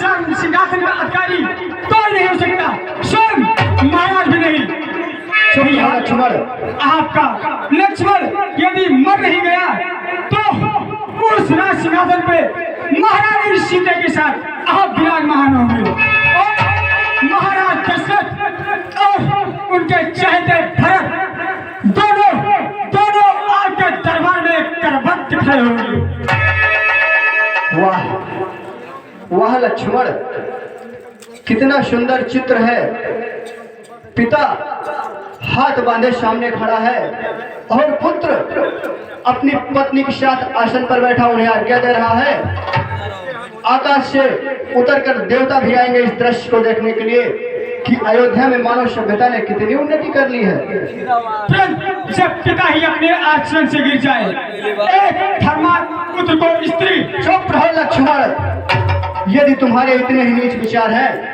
सिंहासन का अधिकारी कोई नहीं हो सकता, स्वयं महाराज भी नहीं। लक्ष्मण, आपका लक्ष्मण यदि मर नहीं गया तो उस राज सिंहासन पे महारानी सीता के साथ आप विराजमान होंगे और महाराज दशरथ और उनके चहेते भरत दोनों आपके दरबार में करवट खड़े होंगे। वाह वाह लक्ष्मण, कितना सुंदर चित्र है। पिता हाथ बांधे सामने खड़ा है और पुत्र अपनी पत्नी के साथ आसन पर बैठा उन्हें आज्ञा दे रहा है। आकाश से उतरकर देवता भी आएंगे इस दृश्य को देखने के लिए कि अयोध्या में मानव सभ्यता ने कितनी उन्नति कर ली है। जब पिता ही अपने आचरण से गिर जाए, एक धर्मात्म पुत्र को स्त्री। चुप रहो लक्ष्मण, यदि तुम्हारे इतने ही नीच विचार हैं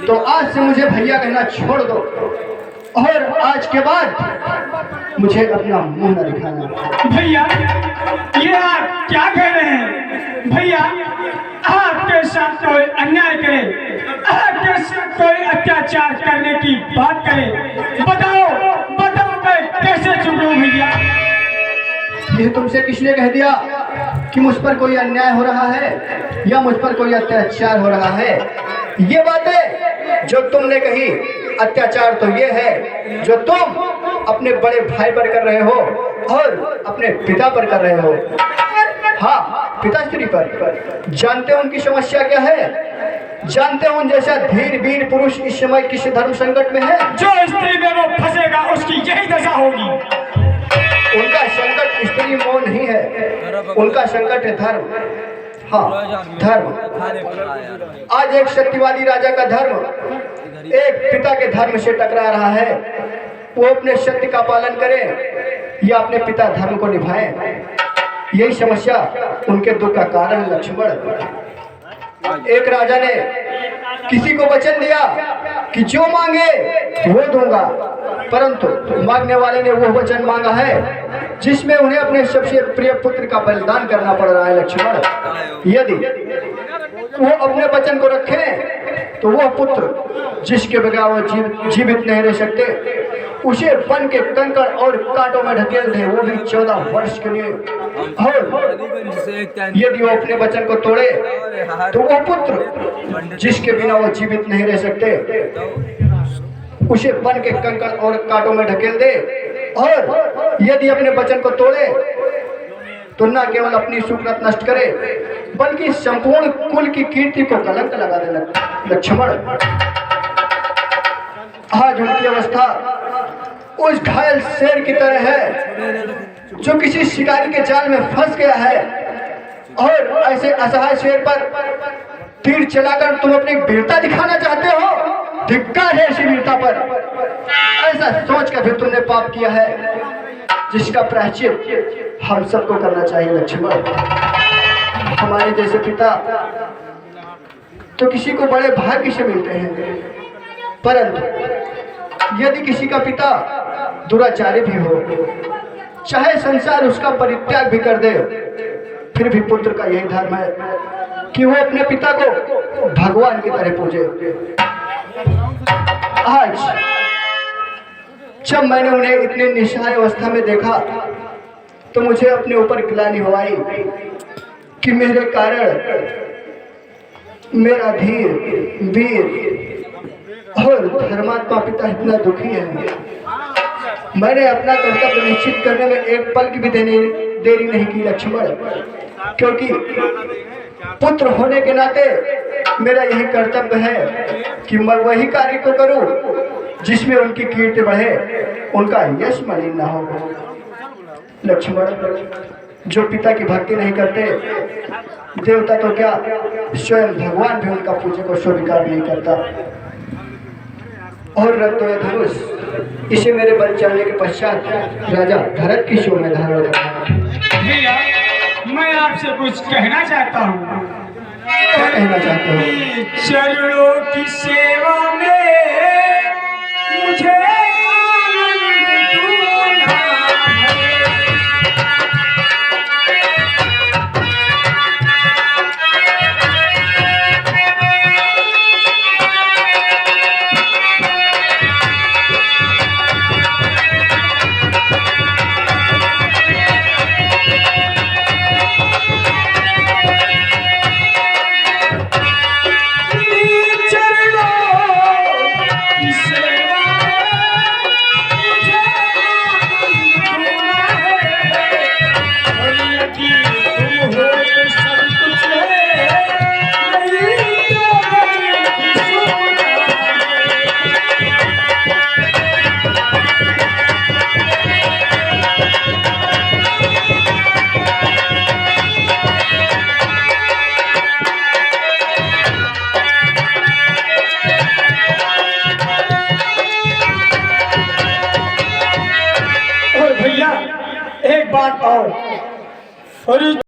तो आज से मुझे भैया कहना छोड़ दो और आज के बाद मुझे अपना मुंह न दिखाना। भैया ये आप क्या कह रहे हैं? भैया आपके साथ कोई अन्याय करे, आपके साथ कोई अत्याचार करने की बात करे, बताओ मैं कैसे चुप रहूं भैया? यह तुमसे किसने कह दिया कि मुझ पर कोई अन्याय हो रहा है या मुझ पर कोई अत्याचार हो रहा है? ये बातें जो तुमने कही, अत्याचार तो ये है जो तुम अपने बड़े भाई पर कर रहे हो और अपने पिता पर कर रहे हो। हाँ, पिताश्री पर। जानते हो उनकी समस्या क्या है? जानते हो उन जैसा धीर वीर पुरुष इस समय किस धर्म संकट में है? जो स्त्री में वो फंसेगा उसकी यही दशा होगी। उनका संकट स्त्री मोह नहीं है, उनका संकट है धर्म। हाँ, धर्म। आज एक सत्यवादी राजा का धर्म एक पिता के धर्म से टकरा रहा है। वो अपने सत्य का पालन करें या अपने पिता धर्म को निभाएं, यही समस्या उनके दुख का कारण है लक्ष्मण। एक राजा ने किसी को वचन दिया कि जो मांगे वो दूंगा, परंतु मांगने वाले ने वो वचन मांगा है जिसमें उन्हें अपने सबसे प्रिय पुत्र का बलिदान करना पड़ रहा है लक्ष्मण। यदि वो अपने वचन को रखें तो वह पुत्र जिसके बगैर वो जीवित नहीं रह सकते, उसे बन के कंकड़ और कांटों में ढकेल दे, वो भी 14 वर्ष के लिए। और यदि वो अपने वचन को तोड़े तो वह पुत्र जिसके बिना वो जीवित नहीं रह सकते, उसे बन के कंकड़ और कांटों में ढकेल दे। और यदि अपने वचन को तोड़े तो न केवल अपनी सुकृत नष्ट करे बल्कि संपूर्ण कुल की कीर्ति को कलंक लगा दे लक्ष्मण। आज उनकी अवस्था उस घायल शेर की तरह है जो किसी शिकारी के जाल में फंस गया है, और ऐसे असहाय शेर पर तीर चलाकर तुम अपनी वीरता दिखाना चाहते हो। धिक्कार है ऐसी वीरता पर। ऐसा सोच कर भी तुमने पाप किया है जिसका प्रायश्चित हम सबको करना चाहिए लक्ष्मण। हमारे जैसे पिता तो किसी को बड़े भाग्य से मिलते हैं, परंतु यदि किसी का पिता दुराचारी भी हो, चाहे संसार उसका परित्याग भी कर दे, फिर भी पुत्र का यही धर्म है कि वो अपने पिता को भगवान की तरह पूजे। आज जब मैंने उन्हें इतनी निस्सहाय अवस्था में देखा तो मुझे अपने ऊपर ग्लानि हो आई कि मेरे कारण मेरा धीर वीर और धर्मात्मा पिता इतना दुखी है। मैंने अपना कर्तव्य निश्चित करने में एक पल की भी देरी नहीं की लक्ष्मण, क्योंकि पुत्र होने के नाते मेरा यही कर्तव्य है कि मैं वही कार्य को करूं जिसमें उनकी कीर्ति बढ़े, उनका यश मलिन ना हो। लक्ष्मण, जो पिता की भक्ति नहीं करते, देवता तो क्या स्वयं भगवान भी उनका पूजे को स्वीकार नहीं करता। और रक्त धनुष इसे मेरे बल चलने के पश्चात राजा भरत की शो में धारण करना। भैया, मैं आपसे कुछ कहना चाहता हूँ। क्या कहना चाहते हो? चरणों की सेवा में मुझे अरे